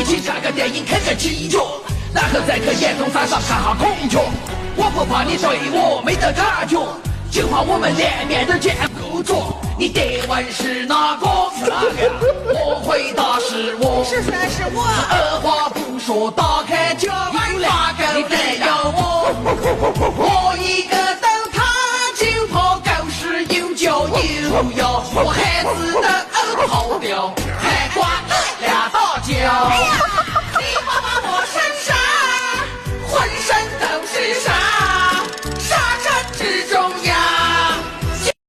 一起看个电影，啃个鸡脚，然后再去沿东山上看下孔雀。我不怕你对我没得感觉，就怕我们连面都见不着。你得问是哪个？是哪个？我回答是我。是谁？是我。二话不说，打开酒碗大狗没有我。我一个灯塔就怕狗屎有脚有药，我孩子的。